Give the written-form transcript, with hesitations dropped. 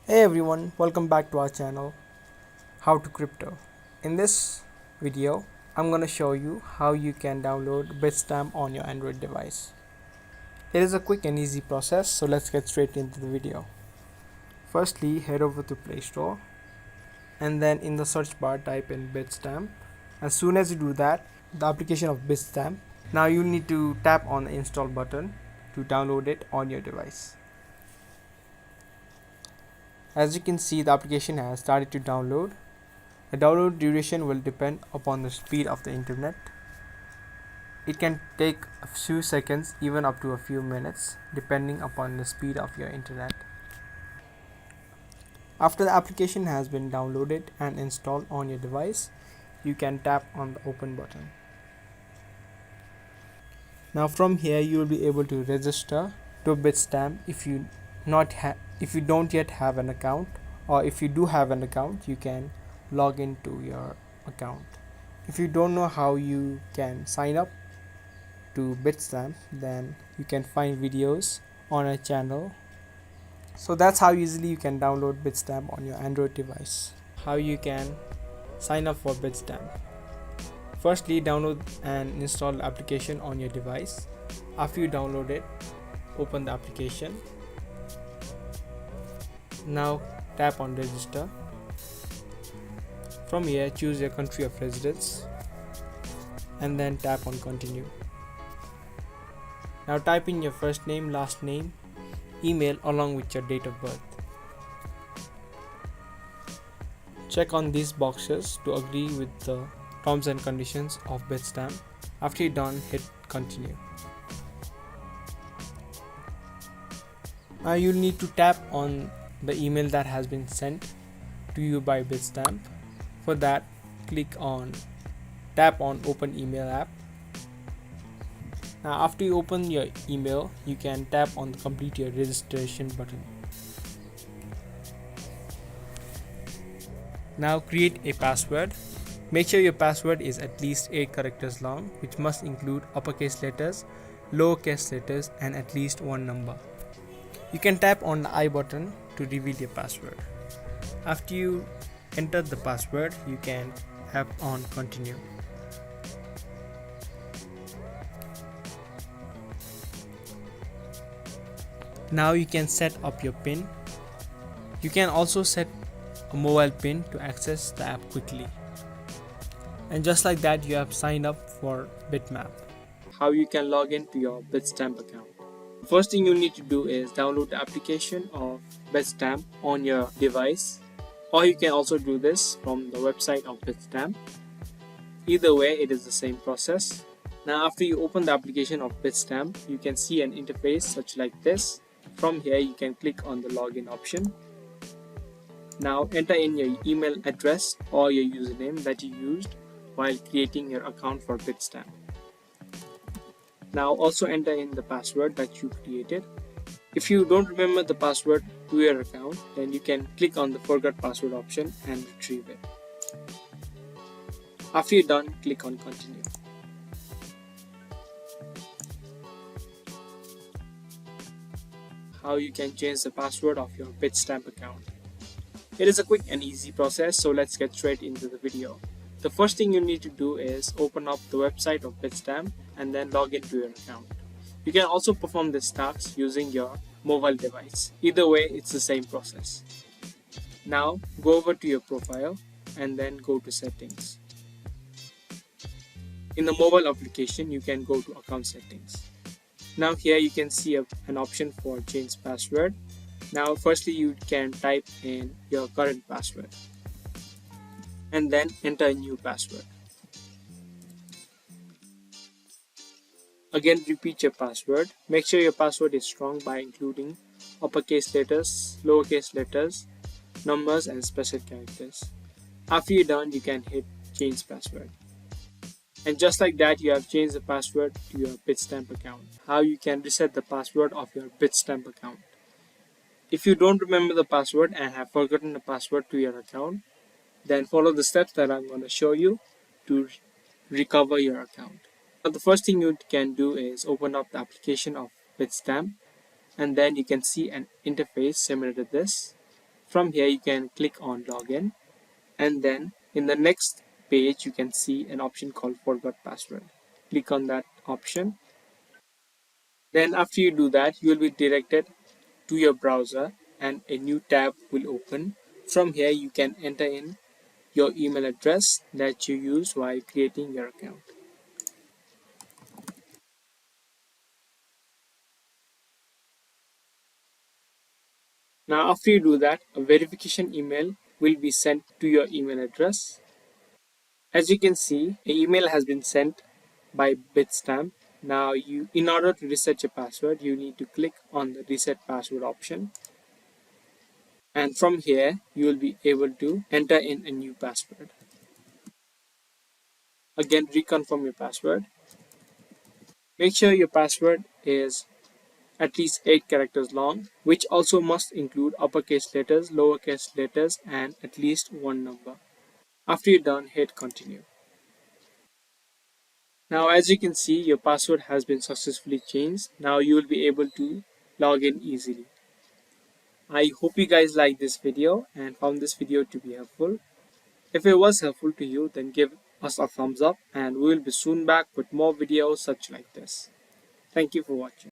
Hey everyone, welcome back to our channel How to Crypto. In this video, I'm gonna show you how you can download Bitstamp on your Android device. It is a quick and easy process, so let's get straight into the video. Firstly, head over to Play Store and then in the search bar type in Bitstamp. As soon as you do that, the application of Bitstamp, now you need to tap on the install button to download it on your device. As you can see, the application has started to download. The download duration will depend upon the speed of the internet. It can take a few seconds, even up to a few minutes, depending upon the speed of your internet. After the application has been downloaded and installed on your device, you can tap on the open button. Now from here you will be able to register to Bitstamp if you don't yet have an account, or if you do have an account, you can log into your account. If you don't know how you can sign up to Bitstamp, then you can find videos on our channel. So that's how easily you can download Bitstamp on your Android device. How you can sign up for Bitstamp. Firstly, download and install the application on your device. After you download it, open the application. Now tap on register. From here, choose your country of residence and then tap on continue. Now type in your first name, last name, email along with your date of birth. Check on these boxes to agree with the terms and conditions of Bitstamp. After you're done, hit continue. Now you'll need to tap on the email that has been sent to you by Bitstamp. For that, tap on open email app. Now after you open your email, you can tap on the complete your registration button. Now create a password. Make sure your password is at least 8 characters long, which must include uppercase letters, lowercase letters, and at least one number. You can tap on the I button to reveal your password. After you enter the password, you can tap on continue. Now you can set up your PIN. You can also set a mobile PIN to access the app quickly. And just like that, you have signed up for Bitmap. How you can log into your Bitstamp account. First thing you need to do is download the application of Bitstamp on your device, or you can also do this from the website of Bitstamp. Either way, it is the same process. Now after you open the application of Bitstamp, you can see an interface such like this. From here you can click on the login option. Now enter in your email address or your username that you used while creating your account for Bitstamp. Now also enter in the password that you created. If you don't remember the password to your account, then you can click on the forgot password option and retrieve it. After you're done, click on continue. How you can change the password of your Bitstamp account. It is a quick and easy process, so let's get straight into the video. The first thing you need to do is open up the website of Bitstamp and then log into your account. You can also perform this task using your mobile device. Either way, it's the same process. Now go over to your profile and then go to settings. In the mobile application, you can go to account settings. Now here you can see an option for change password. Now firstly you can type in your current password and then enter a new password. Again, repeat your password. Make sure your password is strong by including uppercase letters, lowercase letters, numbers, and special characters. After you're done, you can hit change password. And just like that, you have changed the password to your Bitstamp account. How you can reset the password of your Bitstamp account. If you don't remember the password and have forgotten the password to your account, then follow the steps that I'm going to show you to recover your account. Now, the first thing you can do is open up the application of Bitstamp, and then you can see an interface similar to this. from here you can click on login, and then in the next page you can see an option called forgot password. Click on that option. Then after you do that, you will be directed to your browser and a new tab will open. From here you can enter in your email address that you use while creating your account. Now after you do that, a verification email will be sent to your email address. As you can see, an email has been sent by Bitstamp. Now in order to reset your password, you need to click on the reset password option, and from here you will be able to enter in a new password. Again, reconfirm your password. Make sure your password is at least 8 characters long, which also must include uppercase letters, lowercase letters, and at least one number. After you're done, hit continue. Now as you can see, your password has been successfully changed. Now you will be able to log in easily. I hope you guys liked this video and found this video to be helpful. If it was helpful to you, then give us a thumbs up and we will be soon back with more videos such like this. Thank you for watching.